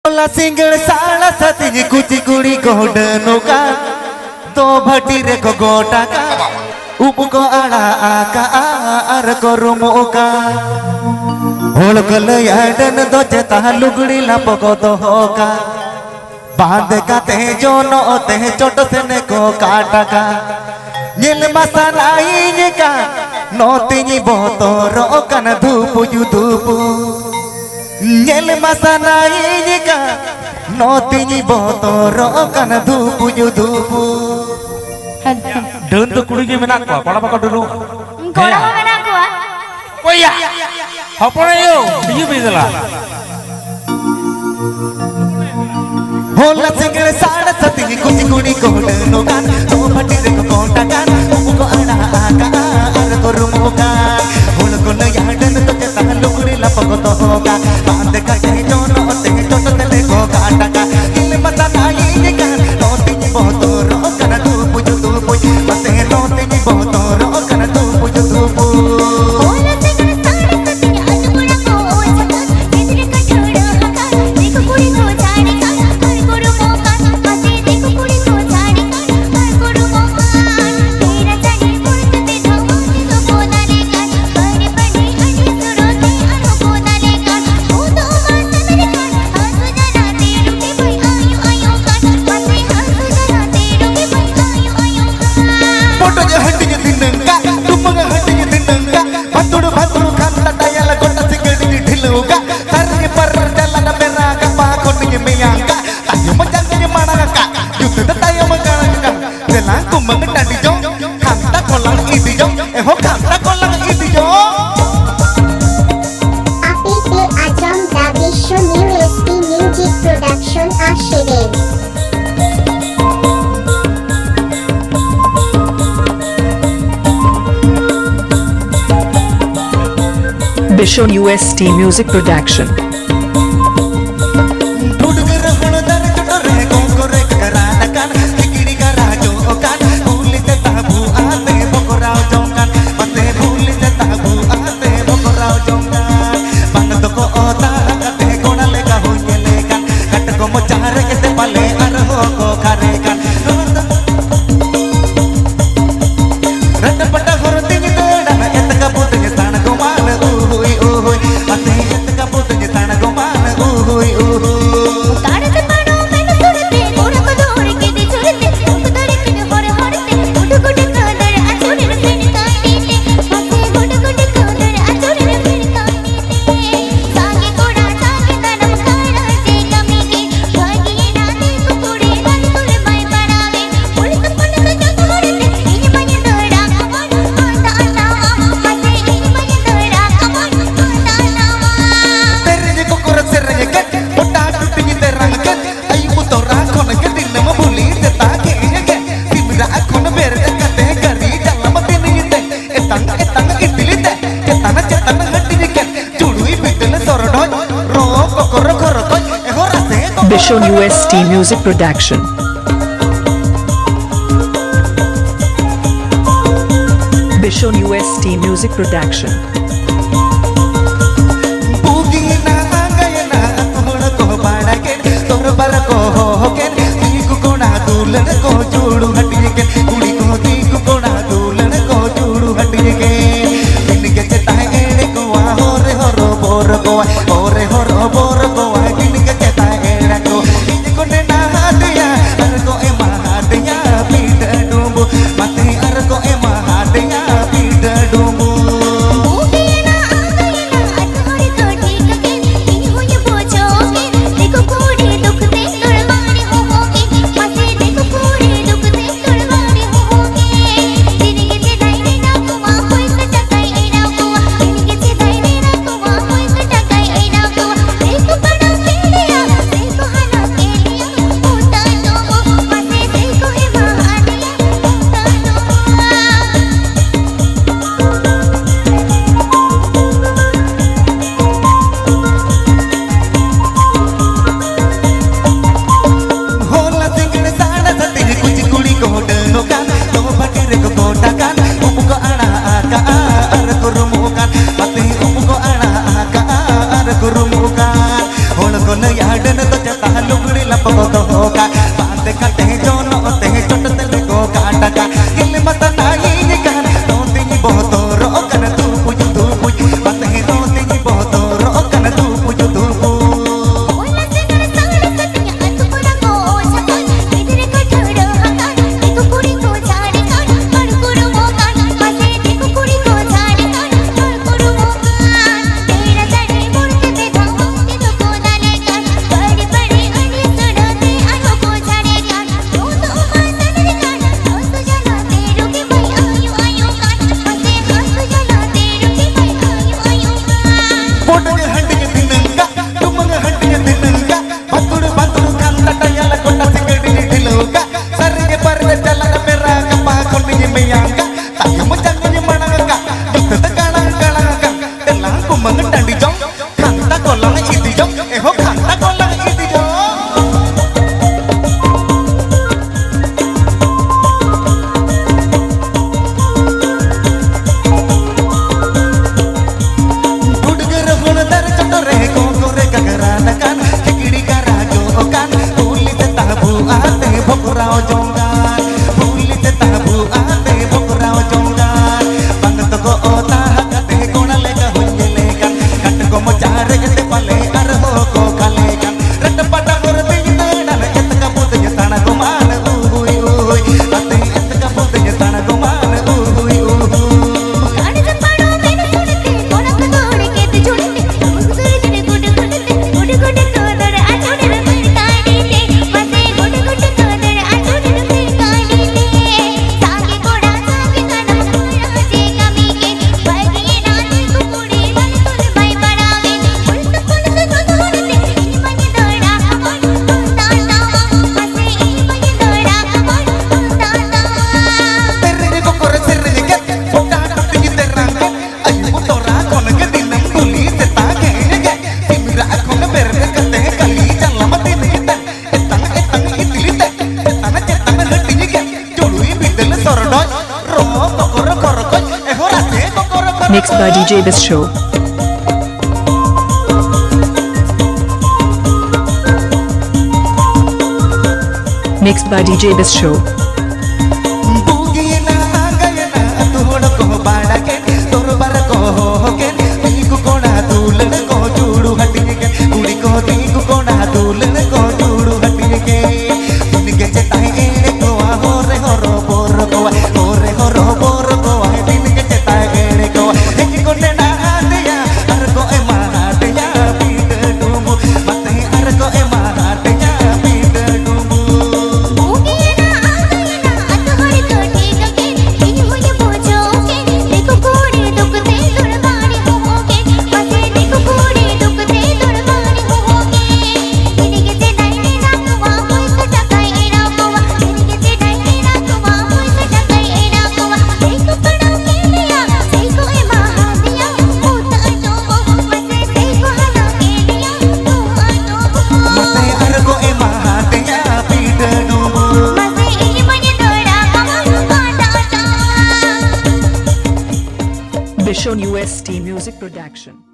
La single sala sati kuci kuri goda nuka to bhati re ko gota ka upuko ala aka ar ko rumuka hol kal yadan do cheta lugdi lapko do hoka बांध का ते जो no ते चोट से ने को काटा का नील मसालाई का नो तिनी बोतो रो कन धूपु यु धूपु नील मसालाई का नो तिनी बोतो रो कन धूपु यु धूपु Daun tuh kudu gimana kok? Kalau pakai dulu. Kalau mau menak gua? Oh iya. Apa nih yo? Biyu bisa lah. होला सिंगल साड़ा सती कुछ कुड़ी कोड नोगान तो भटी रे को कोटागान उको आना आका आर को रुमोगा होल को न याडन तो चता लुगड़ी लपको तो होगा बांध का के जोनो ते चोट ते को काटागा दिल मता नाई निका नो तिनी बहुत रो कन तू पुजु तू पुज मते नो तिनी बहुत रो कन तू पुजु तू पु होला सिंगल साड़ा सती अजुगुड़ा को ओछका इधर का छोड़ा हका देखो कुड़ी को छाड़ी का Bishon UST Music Production. Bishon UST Music Production. Bishon UST Music Production. Mati arko emah adenya pida dumbu. Mixed by DJ Bisho. Mixed by DJ Bisho. Boogie ना गए ना तोड़ को बाड़ा के तोर बर को के नीकु कोना दूलन को चूड़ू हटी के कुड़ी को नीकु कोना दूलन को चूड़ू हटी के इनके चेताए एड़े को हो रे हो रो बोर को हो रे हो रो बोर को इनके चेताए एड़े को एक कोने ना दिया हर को ए मार दिया पीट डूमू मते हर को ए मार दिया पीट डूमू Bishon UST Music Production.